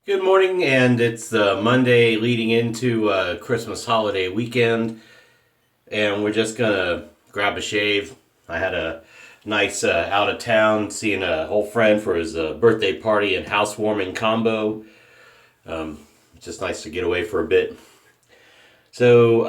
Good morning, and it's Monday leading into Christmas holiday weekend, and we're just gonna grab a shave. I had a nice out of town seeing a whole friend for his birthday party and housewarming combo. It's just nice to get away for a bit. So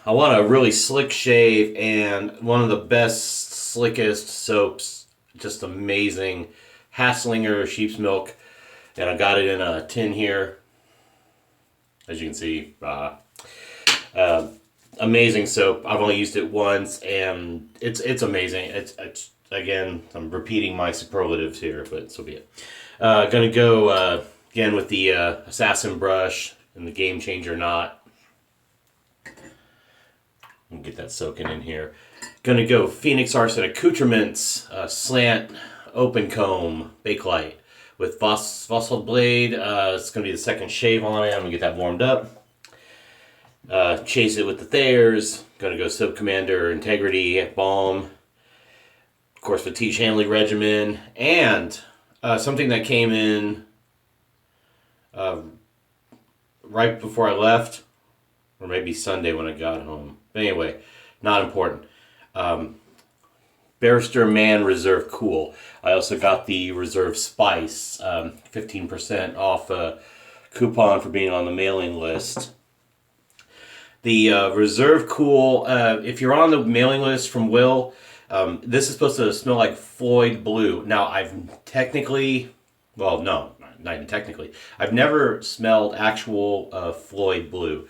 I want a really slick shave and one of the best, slickest soaps. Just amazing, Haslinger Schafmilch. And I got it in a tin here, as you can see. Amazing soap. I've only used it once, and it's amazing. It's again, I'm repeating my superlatives here, but so be it. Gonna go again with the Assassin brush and the Game Changer knot. And get that soaking in here. Gonna go Phoenix Artisan Accoutrements Slant Open Comb Bakelite with Voshkod blade. It's going to be the second shave on it. I'm going to get that warmed up. Chase it with the Thayers. Going to go Soap Commander Integrity Balm. Of course, the Tiege Hanley regimen. And something that came in right before I left. Or maybe Sunday when I got home. But anyway, not important. Barrister and Mann Reserve Cool. I also got the Reserve Spice, 15% off coupon for being on the mailing list. The Reserve Cool, if you're on the mailing list from Will, this is supposed to smell like Floyd Blue. Now, I've technically, well, no, not even technically, I've never smelled actual Floyd Blue.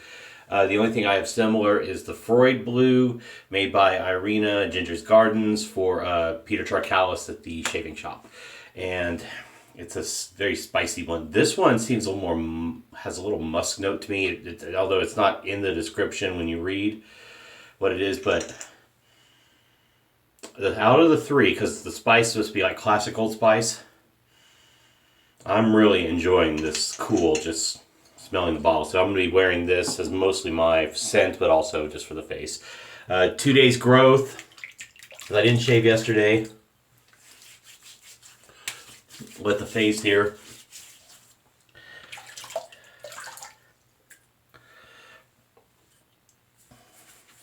The only thing I have similar is the Freud Blue, made by Irina Ginger's Gardens for Peter Charkalis at the Shaving Shop. And it's a very spicy one. This one seems a little more, has a little musk note to me, although it's not in the description when you read what it is. But out of the three, because the spice is supposed to be like classic Old Spice, I'm really enjoying this cool, just smelling the bottle. So I'm going to be wearing this as mostly my scent, but also just for the face. 2 days growth. I didn't shave yesterday. With the face here.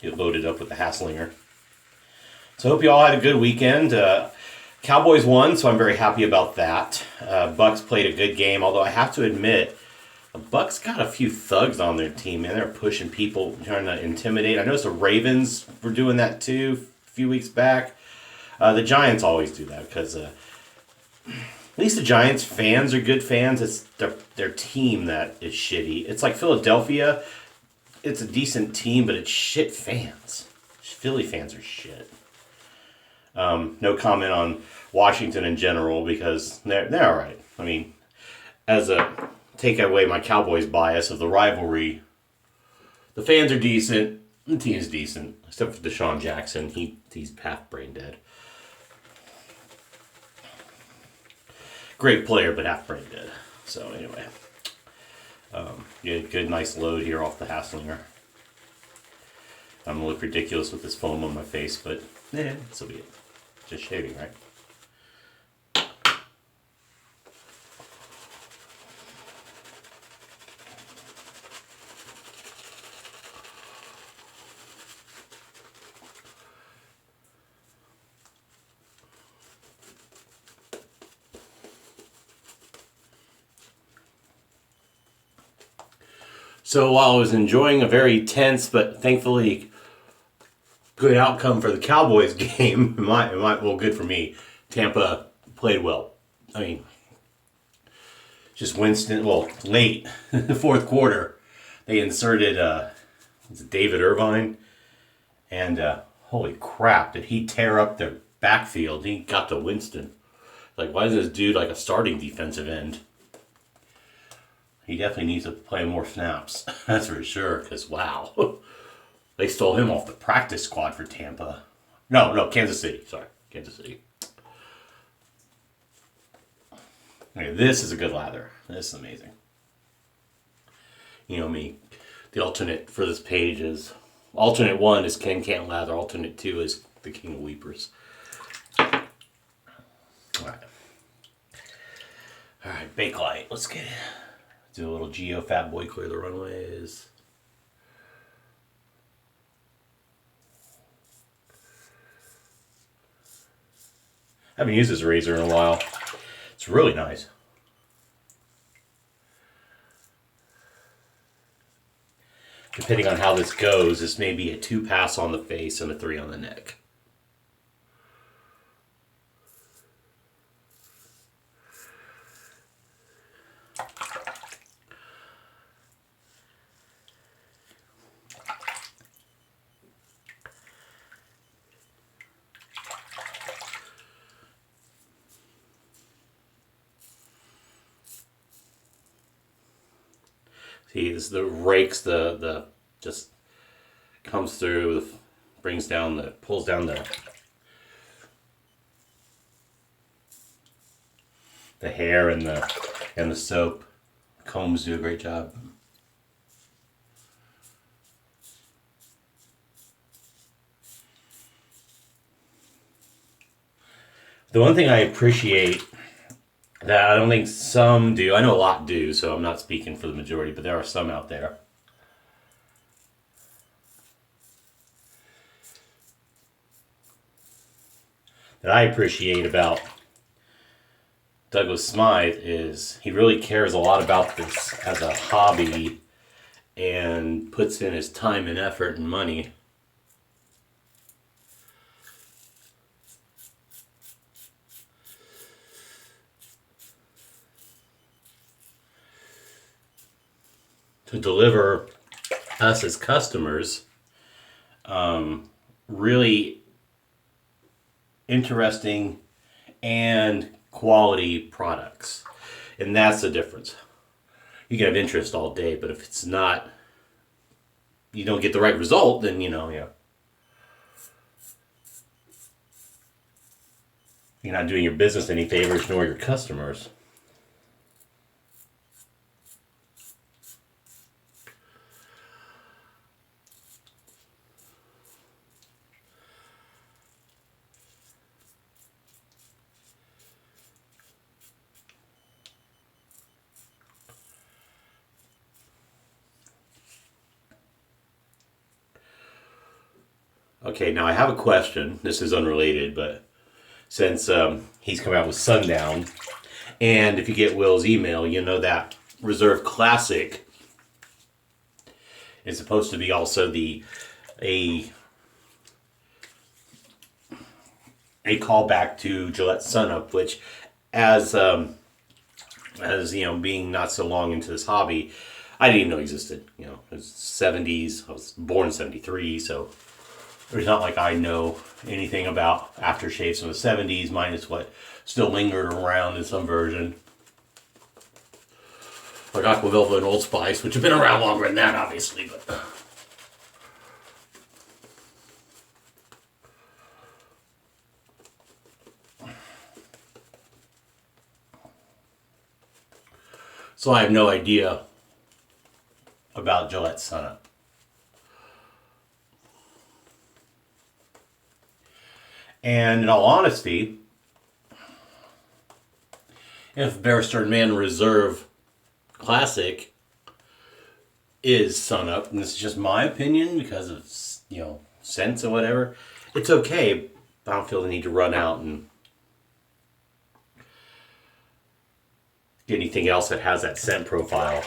Get loaded up with the Haslinger. So I hope you all had a good weekend. Cowboys won, so I'm very happy about that. Bucks played a good game, although I have to admit, the Bucks got a few thugs on their team, man. They're pushing people, trying to intimidate. I noticed the Ravens were doing that too a few weeks back. The Giants always do that because at least the Giants fans are good fans. It's their team that is shitty. It's like Philadelphia. It's a decent team, but it's shit fans. Philly fans are shit. No comment on Washington in general because they're all right. I mean, as a take away my Cowboys bias of the rivalry, the fans are decent, the team is decent, except for Deshaun Jackson. He's half brain dead. Great player, but half brain dead. So anyway, good nice load here off the Haslinger. I'm gonna look ridiculous with this foam on my face, but so be it. Just shaving, right? So while I was enjoying a very tense but thankfully good outcome for the Cowboys game, well, good for me. Tampa played well. I mean, just Winston. Well, late in the fourth quarter, they inserted David Irvine, and holy crap, did he tear up their backfield? He got to Winston. Like, why is this dude like a starting defensive end? He definitely needs to play more snaps. That's for sure, because wow. They stole him off the practice squad for Tampa. No, Kansas City. Sorry, Kansas City. Okay, this is a good lather. This is amazing. You know me. The alternate for this page is... Alternate 1 is Ken Can't Lather. Alternate 2 is the King of Weepers. Alright. Alright, Bakelite. Let's get it. Do a little Geo Fat Boy Clear the Runways. I haven't used this razor in a while. It's really nice. Depending on how this goes, this may be a 2 pass on the face and a 3 on the neck. See, this the rakes the just comes through, brings down the pulls down the hair and the soap. Combs do a great job. The one thing I appreciate that I don't think some do, I know a lot do, so I'm not speaking for the majority, but there are some out there. That I appreciate about Douglas Smythe is he really cares a lot about this as a hobby and puts in his time and effort and money. To deliver us as customers really interesting and quality products. And that's the difference. You can have interest all day, but if it's not, you don't get the right result, then you're not doing your business any favors nor your customers. Okay, now I have a question. This is unrelated, but since he's come out with Sundown, and if you get Will's email, you know that Reserve Classic is supposed to be also a callback to Gillette Sunup, which as being not so long into this hobby, I didn't even know existed. It was 70s. I was born in 73, so it's not like I know anything about aftershaves from the 70s, minus what still lingered around in some version. Like Aqua Velva and Old Spice, which have been around longer than that, obviously. But so I have no idea about Gillette Sunup. And in all honesty, if Barrister and Mann Reserve Classic is Sunup, and this is just my opinion because of scents or whatever, it's okay. I don't feel the need to run out and get anything else that has that scent profile.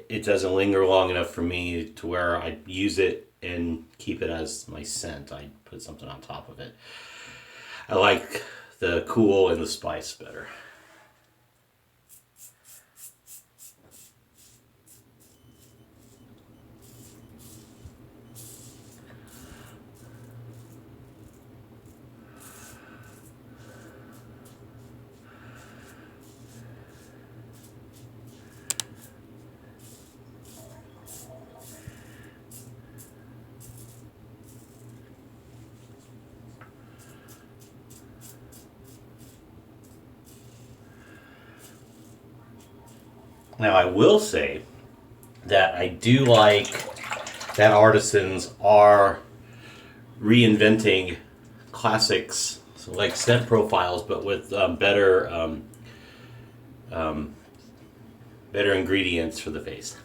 It doesn't linger long enough for me to where I use it and keep it as my scent. I put something on top of it. I like the cool and the spice better. Now, I will say that I do like that Artisans are reinventing classics, so like scent profiles, but with better better ingredients for the face.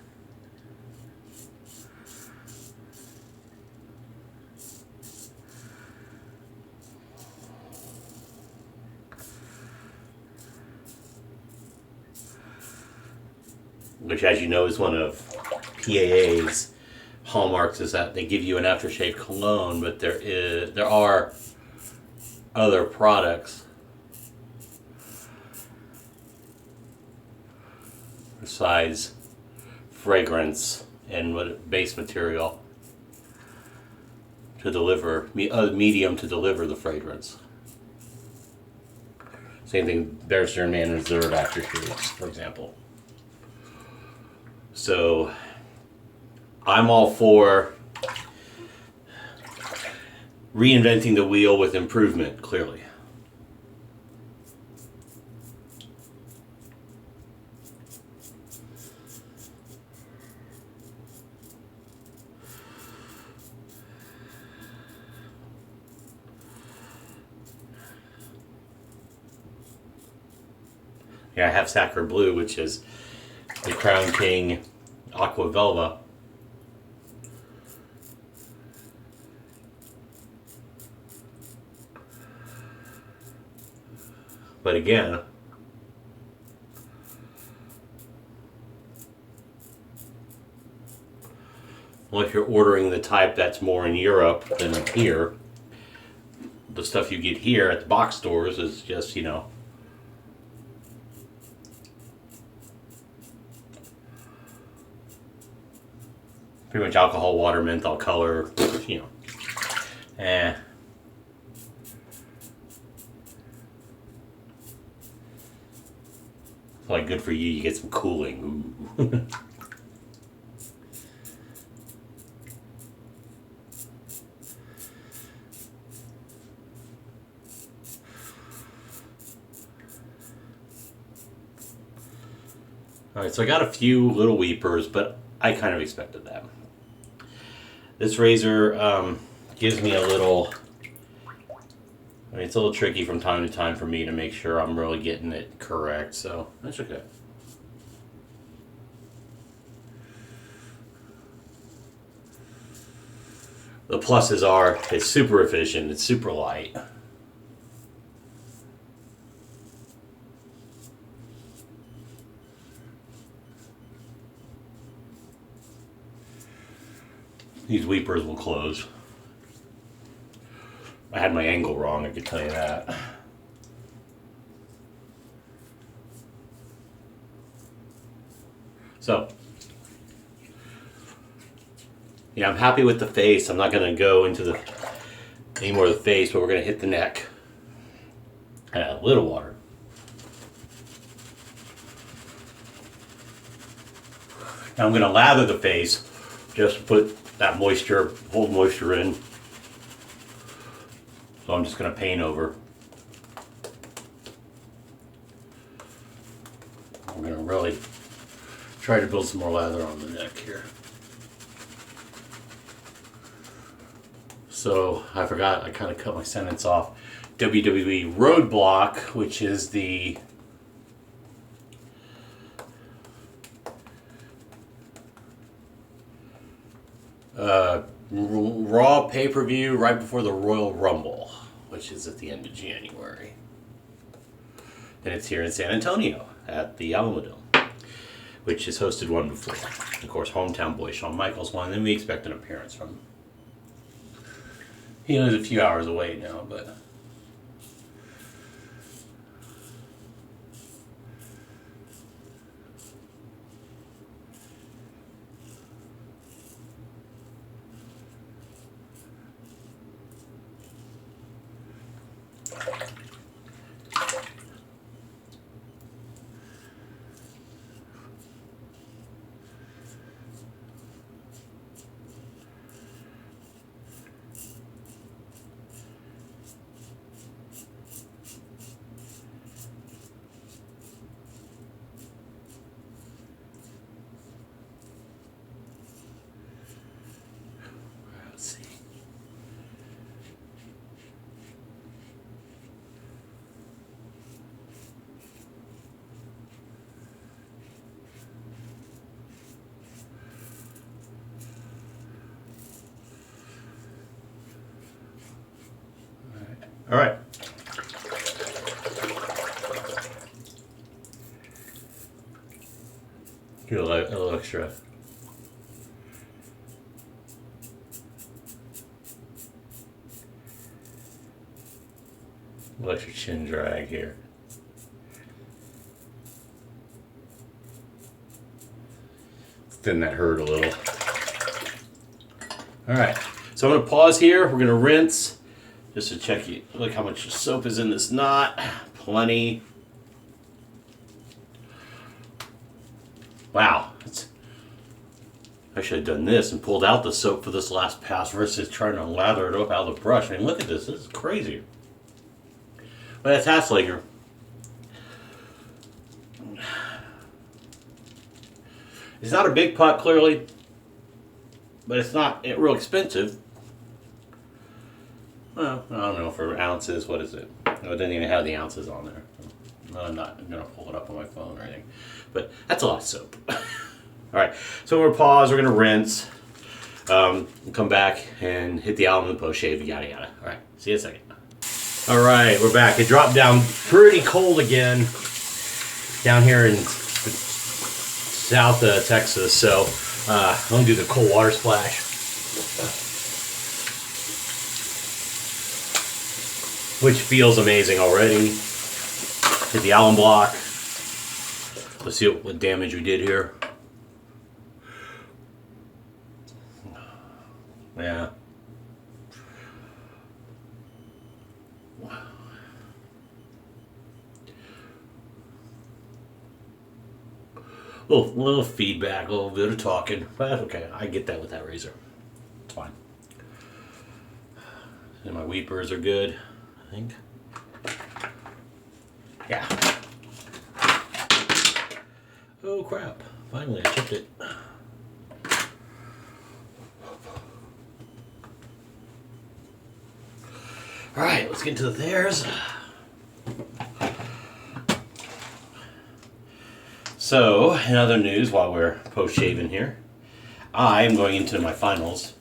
Which, as you know, is one of PAA's hallmarks, is that they give you an aftershave cologne, but there are other products besides fragrance and what base material to deliver, medium to deliver the fragrance. Same thing, Barrister and Mann Reserve aftershaves, for example. So I'm all for reinventing the wheel with improvement, clearly. Yeah, I have Sacre Blue, which is the Crown King Aqua Velva. But again, well, if you're ordering the type that's more in Europe than here, the stuff you get here at the box stores is just, pretty much alcohol, water, menthol, color, It's like good for you, you get some cooling. Ooh. Alright, so I got a few little weepers, but I kind of expected that. This razor gives me a little, it's a little tricky from time to time for me to make sure I'm really getting it correct, so that's okay. The pluses are, it's super efficient, it's super light. These weepers will close. I had my angle wrong, I could tell you that. So, yeah, I'm happy with the face. I'm not going to go into any more of the face, but we're going to hit the neck. A little water. Now I'm going to lather the face, just to put that moisture, hold moisture in. So I'm just going to paint over. I'm going to really try to build some more lather on the neck here. So I forgot, I kind of cut my sentence off. WWE Roadblock, which is the Raw pay-per-view right before the Royal Rumble, which is at the end of January. And it's here in San Antonio at the Alamo, which has hosted one before. Of course, hometown boy Shawn Michaels won, and we expect an appearance from him. He lives a few hours away now, but All right. Get a little extra. Let your chin drag here. Thin that hurt a little. All right, so I'm gonna pause here. We're gonna rinse just to check you. Look how much soap is in this knot. Plenty. Wow, I should have done this and pulled out the soap for this last pass versus trying to lather it up out of the brush. I mean, look at this. This is crazy. But that's Haslinger. It's not a big pot, clearly, but it's not real expensive. Well, I don't know, for ounces, what is it? No, it doesn't even have the ounces on there. No, I'm not going to pull it up on my phone or anything. But that's a lot of soap. All right, so we're going to pause, we're going to rinse, come back and hit the alum and Poat-shave, yada yada. All right, see you in a second. All right, we're back. It dropped down pretty cold again down here in South Texas, so I'm going to do the cold water splash. Which feels amazing already. Hit the alum block. Let's see what damage we did here. Yeah. Little feedback, a little bit of talking, but that's okay. I get that with that razor. It's fine. And my weepers are good, I think. Yeah. Oh crap! Finally, I chipped it. All right, let's get into the Thayers. So, in other news, while we're post-shaving here, I am going into my finals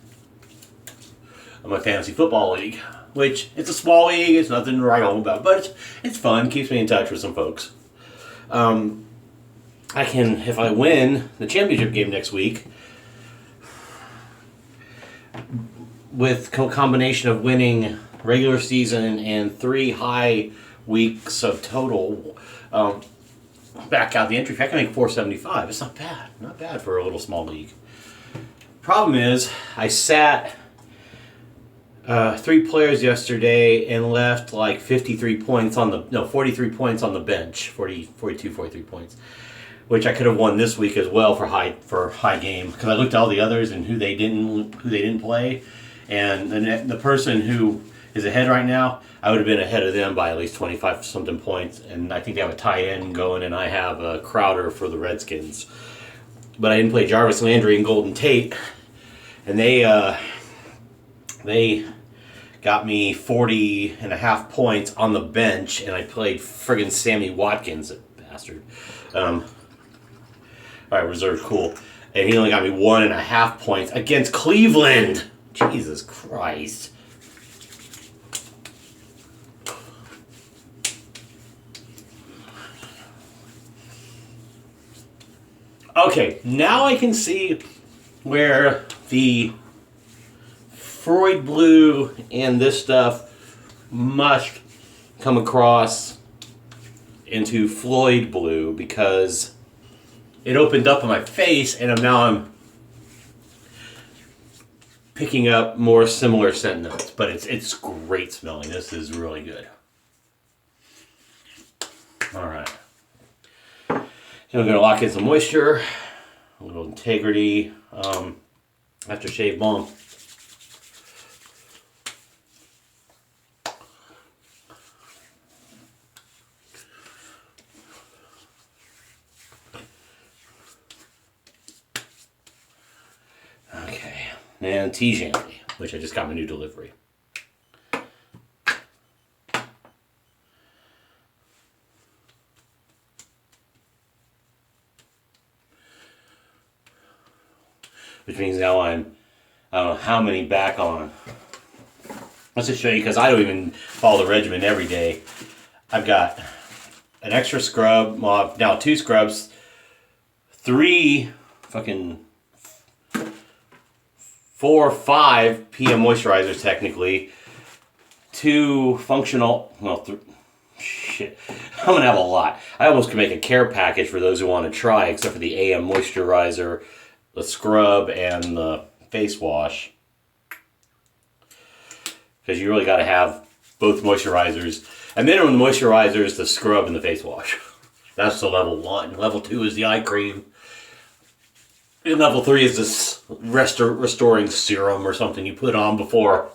of my fantasy football league, which it's a small league. It's nothing to write home about, but it's fun. Keeps me in touch with some folks. I can, if I win the championship game next week, with combination of winning regular season and 3 high weeks of total. Back out the entry fee. I can make $475. It's not bad. Not bad for a little small league. Problem is, I sat 3 players yesterday and left like 43 points on the, no, 43 points on the bench. 42, 43 points. Which I could have won this week as well for high game. Because I looked at all the others and who they didn't play. And the person who is ahead right now, I would have been ahead of them by at least 25 something points, and I think they have a tight end going, and I have a Crowder for the Redskins. But I didn't play Jarvis Landry and Golden Tate, and they got me 40.5 points on the bench, and I played friggin' Sammy Watkins, that bastard. All right, reserve, cool. And he only got me 1.5 points against Cleveland. Jesus Christ. Okay, now I can see where the Freud blue and this stuff must come across into Floyd blue, because it opened up on my face and now I'm picking up more similar scent notes, but it's great smelling. This is really good. All right. And I'm going to lock in some moisture, a little integrity, aftershave balm. Okay, and Tiege Hanley, which I just got my new delivery. Which means now I'm, I don't know how many back on. Let's just show you, because I don't even follow the regimen every day. I've got an extra scrub, well, now 2 scrubs, 3 fucking 4 or 5 PM moisturizers technically, 2 functional, well, shit, I'm gonna have a lot. I almost could make a care package for those who want to try, except for the AM moisturizer, the scrub, and the face wash. Because you really got to have both moisturizers. And then on the moisturizers, the scrub and the face wash. That's the level 1. Level 2 is the eye cream. And level 3 is this restoring serum or something you put on before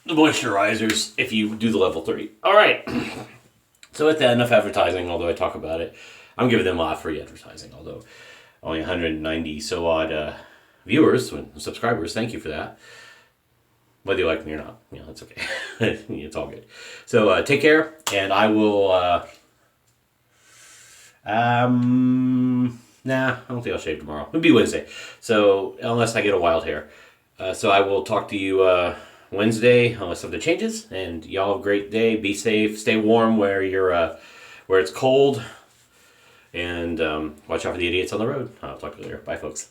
the moisturizers if you do the level 3. Alright. So with that, enough advertising, although I talk about it. I'm giving them a lot of free advertising, although only 190 so odd viewers and subscribers. Thank you for that. Whether you like me or not, you know, that's okay. It's all good. So take care, and I will. Nah, I don't think I'll shave tomorrow. It'll be Wednesday. So unless I get a wild hair, so I will talk to you Wednesday unless something changes. And y'all have a great day. Be safe. Stay warm where you're where it's cold, and watch out for the idiots on the road. I'll talk to you later. Bye, folks.